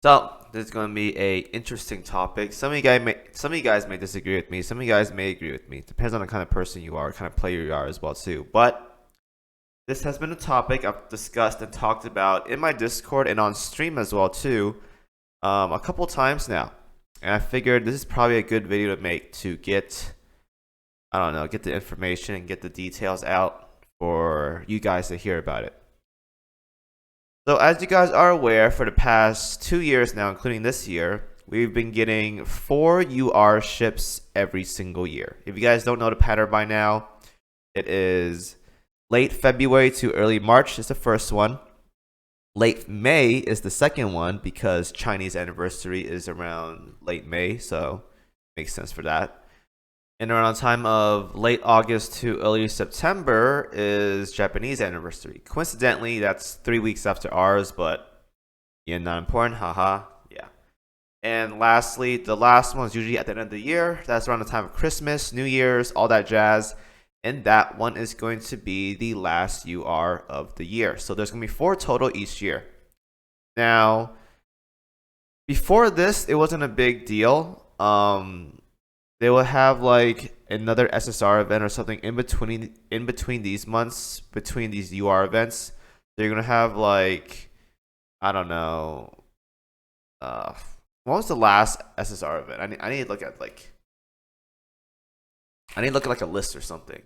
So this is going to be a interesting topic. Some of you guys may disagree with me. Some of you guys may agree with me. Depends on the kind of person you are, kind of player you are as well too. But this has been a topic I've discussed and talked about in my Discord and on stream as well too, a couple times now. And I figured this is probably a good video to make to get, I don't know, get the information and get the details out for you guys to hear about it. So as you guys are aware, for the past 2 years now, including this year, we've been getting 4 UR ships every single year. If you guys don't know the pattern by now, it is late February to early March is the first one. Late May is the second one because Chinese anniversary is around late May, so makes sense for that. And around the time of late August to early September is Japanese anniversary. Coincidentally, that's 3 weeks after ours, but yeah, not important. Haha. Yeah. And lastly, the last one is usually at the end of the year. That's around the time of Christmas, New Year's, all that jazz. And that one is going to be the last UR of the year. So there's going to be 4 total each year. Now, before this, it wasn't a big deal. They will have like another SSR event or something in between these months, between these UR events. They're gonna have like, I don't know, what was the last SSR event? I need to look at like like a list or something.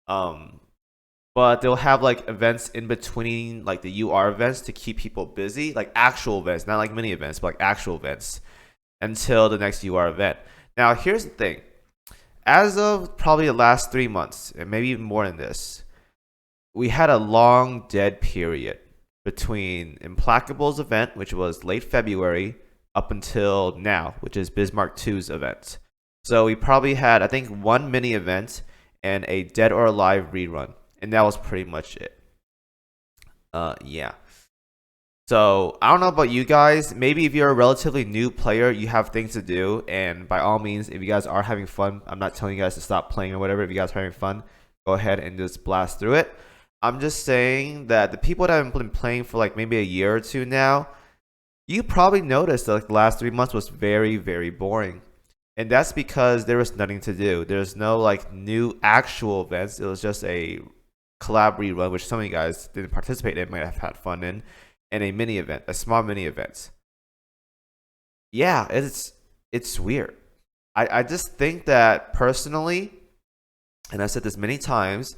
But they'll have like events in between like the UR events to keep people busy, like actual events, not like mini events, but like actual events until the next UR event. Now, here's the thing. As of probably the last 3 months, and maybe even more than this, we had a long dead period between Implacable's event, which was late February, up until now, which is Bismarck 2's event. So we probably had, I think, 1 mini event and a Dead or Alive rerun, and that was pretty much it. Yeah. So I don't know about you guys. Maybe if you're a relatively new player, you have things to do. And by all means, if you guys are having fun, I'm not telling you guys to stop playing or whatever. If you guys are having fun, go ahead and just blast through it. I'm just saying that the people that have been playing for like maybe a year or two now, you probably noticed that like the last 3 months was very, very boring. And that's because there was nothing to do. There's no like new actual events. It was just a collab rerun, which some of you guys didn't participate in, might have had fun in. And a mini event, a small mini event. Yeah, it's weird. I just think that personally, and I've said this many times,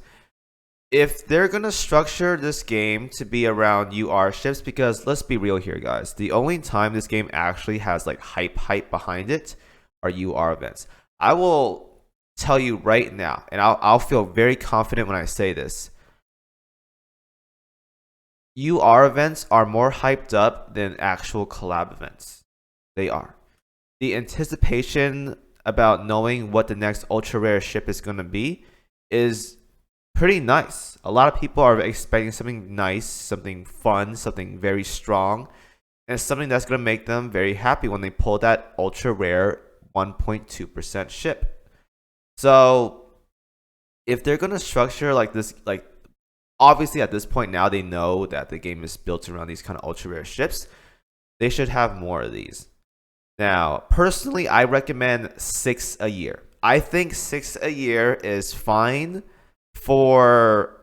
if they're gonna structure this game to be around UR ships, because let's be real here, guys, the only time this game actually has like hype behind it are UR events. I will tell you right now, and I'll feel very confident when I say this. UR events are more hyped up than actual collab events. They are. The anticipation about knowing what the next ultra rare ship is going to be is pretty nice. A lot of people are expecting something nice, something fun, something very strong, and something that's going to make them very happy when they pull that ultra rare 1.2% ship. So if they're going to structure like this, like obviously, at this point now, they know that the game is built around these kind of ultra rare ships. They should have more of these. Now, personally, I recommend 6 a year. I think 6 a year is fine for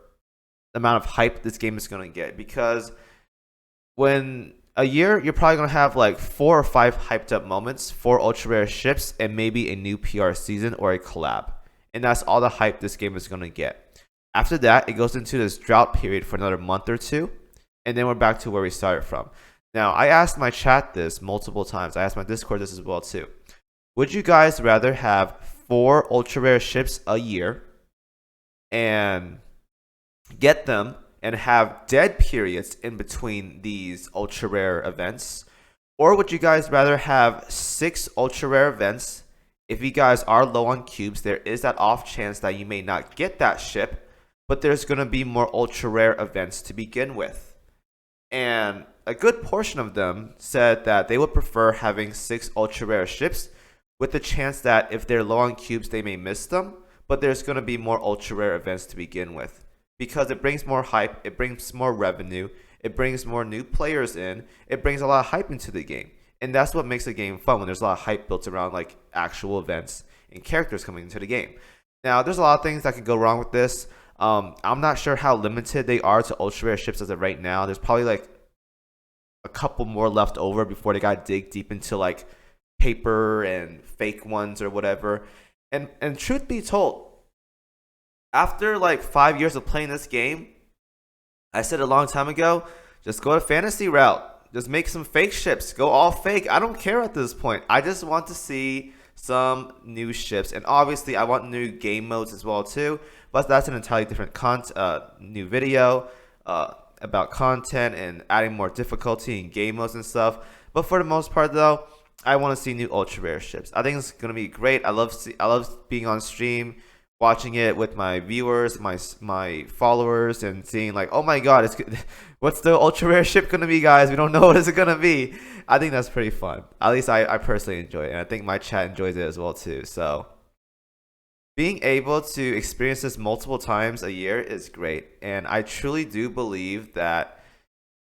the amount of hype this game is going to get. Because when a year, you're probably going to have like 4 or 5 hyped up moments, 4 ultra rare ships, and maybe a new PR season or a collab. And that's all the hype this game is going to get. After that, it goes into this drought period for another month or two, and then we're back to where we started from. Now, I asked my chat this multiple times. I asked my Discord this as well too. Would you guys rather have 4 ultra rare ships a year and get them and have dead periods in between these ultra rare events? Or would you guys rather have 6 ultra rare events? If you guys are low on cubes, there is that off chance that you may not get that ship, but there's going to be more ultra rare events to begin with. And a good portion of them said that they would prefer having 6 ultra rare ships, with the chance that if they're low on cubes, they may miss them, but there's going to be more ultra rare events to begin with. Because it brings more hype, it brings more revenue, it brings more new players in, it brings a lot of hype into the game. And that's what makes the game fun, when there's a lot of hype built around like actual events and characters coming into the game. Now, there's a lot of things that could go wrong with this. I'm not sure how limited they are to ultra rare ships as of right now. There's probably like a couple more left over before they got to dig deep into like paper and fake ones or whatever. And truth be told, after like 5 years of playing this game, I said a long time ago, just go to fantasy route. Just make some fake ships. Go all fake. I don't care at this point. I just want to see some new ships, and obviously I want new game modes as well too. But that's an entirely different new video about content and adding more difficulty in game modes and stuff. But for the most part, though, I want to see new ultra rare ships. I think it's gonna be great. I love being on stream, watching it with my viewers, my followers, and seeing like, oh my god, what's the ultra rare ship gonna be, guys? We don't know what it's gonna be. I think that's pretty fun. At least I personally enjoy it, and I think my chat enjoys it as well too. So being able to experience this multiple times a year is great, and I truly do believe that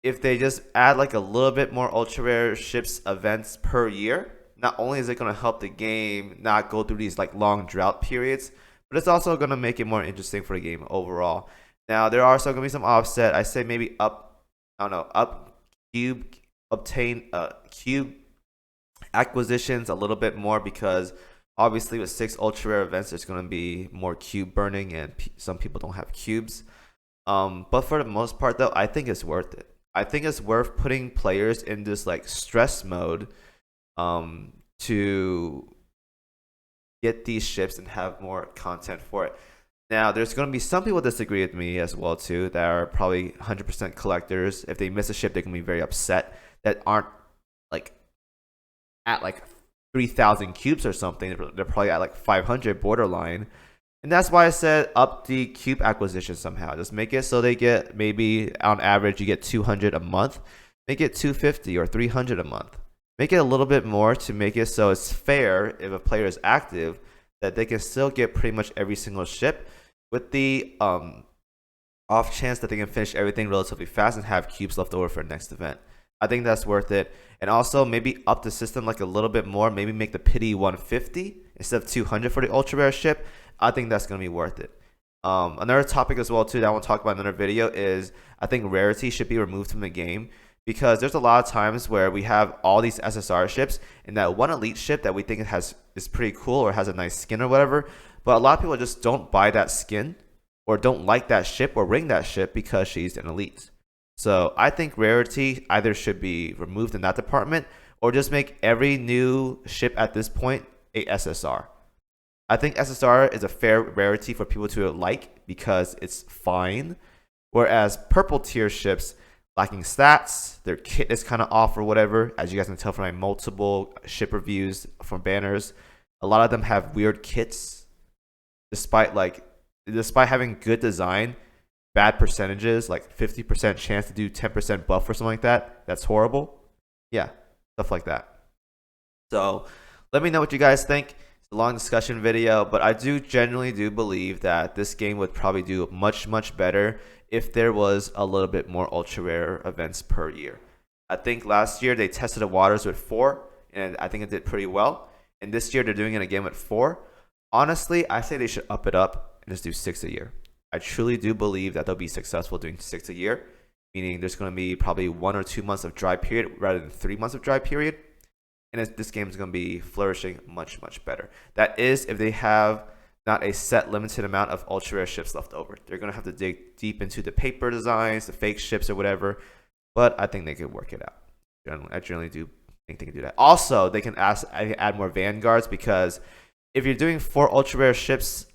if they just add like a little bit more ultra rare ships events per year, not only is it gonna help the game not go through these like long drought periods, but it's also going to make it more interesting for the game overall. Now, there are still going to be some offset. I say maybe obtain cube acquisitions a little bit more, because obviously with 6 ultra rare events, there's going to be more cube burning, and some people don't have cubes. But for the most part, though, I think it's worth it. I think it's worth putting players in this like stress mode to get these ships and have more content for it. Now, there's going to be some people disagree with me as well too, that are probably 100% collectors. If they miss a ship, they can be very upset, that aren't like at like 3,000 cubes or something. They're probably at like 500 borderline. And that's why I said up the cube acquisition somehow. Just make it so they get, maybe on average you get 200 a month. Make it 250 or 300 a month. Make it a little bit more to make it so it's fair if a player is active, that they can still get pretty much every single ship, with the off chance that they can finish everything relatively fast and have cubes left over for the next event. I think that's worth it. And also maybe up the system like a little bit more. Maybe make the pity 150 instead of 200 for the ultra rare ship. I think that's going to be worth it. Another topic as well too that I want to talk about in another video is I think rarity should be removed from the game. Because there's a lot of times where we have all these SSR ships, and that one elite ship that we think is pretty cool or has a nice skin or whatever, but a lot of people just don't buy that skin or don't like that ship or ring that ship because she's an elite. So I think rarity either should be removed in that department, or just make every new ship at this point a SSR. I think SSR is a fair rarity for people to like because it's fine, whereas purple tier ships lacking stats, their kit is kind of off or whatever. As you guys can tell from my multiple ship reviews from banners, a lot of them have weird kits, despite having good design, bad percentages, like 50% chance to do 10% buff or something like that. That's horrible. Yeah, stuff like that. So let me know what you guys think. It's a long discussion video, but I genuinely do believe that this game would probably do much better if there was a little bit more ultra rare events per year. I think last year they tested the waters with 4, and I think it did pretty well. And this year they're doing it again with 4. Honestly, I say they should up it up and just do 6 a year. I truly do believe that they'll be successful doing 6 a year, meaning there's going to be probably 1 or 2 months of dry period rather than 3 months of dry period. And this game is going to be flourishing much better. That is if they have not a set limited amount of ultra rare ships left over. They're going to have to dig deep into the paper designs, the fake ships or whatever, but I think they could work it out. I generally do think they can do that. Also, they can add more vanguards, because if you're doing 4 ultra rare ships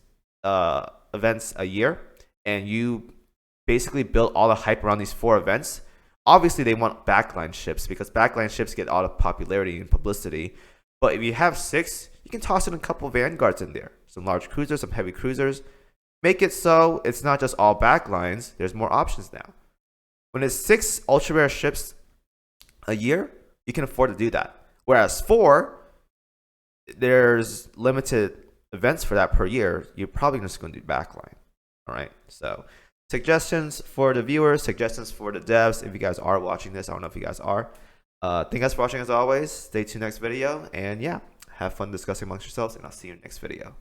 events a year, and you basically build all the hype around these 4 events, obviously they want backline ships, because backline ships get all the popularity and publicity. But if you have 6, you can toss in a couple vanguards in there. Some large cruisers, some heavy cruisers. Make it so it's not just all backlines. There's more options now. When it's 6 ultra rare ships a year, you can afford to do that. Whereas 4, there's limited events for that per year. You're probably just going to do backline. All right. So suggestions for the viewers, suggestions for the devs. If you guys are watching this, I don't know if you guys are. Thank you guys for watching as always. Stay tuned next video, and yeah, have fun discussing amongst yourselves, and I'll see you in the next video.